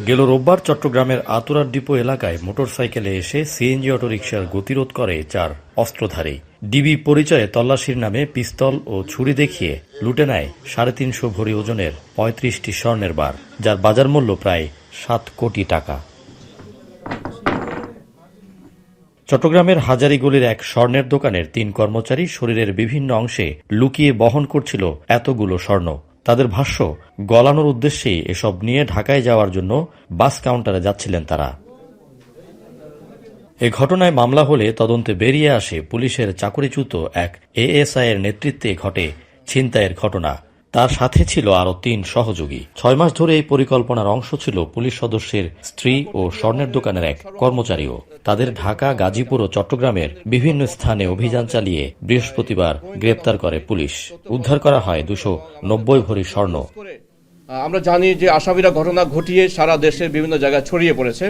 গেল রোববার চট্টগ্রামের আতুরার ডিপো এলাকায় মোটরসাইকেলে এসে সিএনজি অটোরিকশার গতিরোধ করে 4 অস্ত্রধারী। ডিবি পরিচয়ে তল্লাশির নামে পিস্তল ও ছুরি দেখিয়ে লুটে নেয় 350 ভরি ওজনের 35টি স্বর্ণের বার, যার বাজার মূল্য প্রায় 7 কোটি টাকা। চট্টগ্রামের হাজারীগলির এক স্বর্ণের দোকানের 3 কর্মচারী শরীরের বিভিন্ন অংশে লুকিয়ে বহন করছিল এতগুলো স্বর্ণ। তাদের ভাষ্য, গলানোর উদ্দেশ্যেই এসব নিয়ে ঢাকায় যাওয়ার জন্য বাস কাউন্টারে যাচ্ছিলেন তারা। এ ঘটনায় মামলা হলে তদন্তে বেরিয়ে আসে পুলিশের চাকরিচ্যুত এক এএসআই এর নেতৃত্বে ঘটে ছিনতাইয়ের ঘটনা। তার সাথে ছিল আরও 3 সহযোগী। 6 মাস ধরে এই পরিকল্পনার অংশ ছিল পুলিশ সদস্যের স্ত্রী ও স্বর্ণের দোকানের এক কর্মচারীও। তাদের ঢাকা, গাজীপুর ও চট্টগ্রামের বিভিন্ন স্থানে অভিযান চালিয়ে বৃহস্পতিবার গ্রেপ্তার করে পুলিশ। উদ্ধার করা হয় 290 ভরি স্বর্ণ। আমরা জানি যে আসামিরা ঘটনা ঘটিয়ে সারা দেশের বিভিন্ন জায়গায় ছড়িয়ে পড়েছে।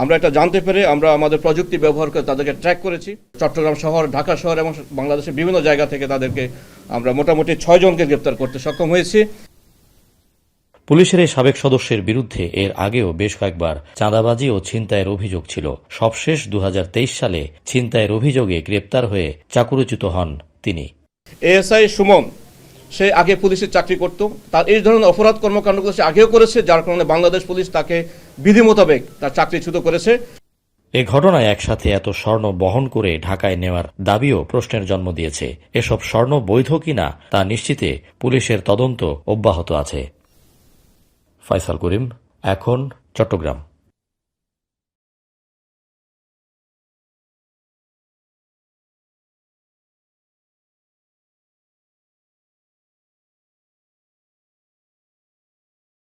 আমরা এটা জানতে পেরে আমরা আমাদের প্রযুক্তি ব্যবহার করে তাদেরকে ট্র্যাক করেছি। চট্টগ্রাম শহর, ঢাকা শহর এবং বাংলাদেশের বিভিন্ন জায়গা থেকে তাদেরকে আমরা মোটামুটি 6 জনকে গ্রেপ্তার করতে সক্ষম হয়েছি। পুলিশের এই সাবেক সদস্যের বিরুদ্ধে এর আগেও বেশ কয়েকবার চাঁদাবাজি ও ছিনতাইয়ের অভিযোগ ছিল। সবশেষ 2023 সালে ছিনতাইয়ের অভিযোগে গ্রেপ্তার হয়ে চাকরিচ্যুত হন তিনি। এএসআই সুমন, সে আগে পুলিশের চাকরি করত। তার এই ধরনের অপরাধ কর্মকাণ্ডগুলো সে আগেও করেছে, যার কারণে বাংলাদেশ পুলিশ তাকে বিধি মোতাবেক তার চাকরিচ্যুত করেছে। এ ঘটনায় একসাথে এত স্বর্ণ বহন করে ঢাকায় নেওয়ার দাবিও প্রশ্নের জন্ম দিয়েছে। এসব স্বর্ণ বৈধ কিনা তা নিশ্চিতে পুলিশের তদন্ত অব্যাহত আছে। ফয়সাল করিম, এখন, চট্টগ্রাম।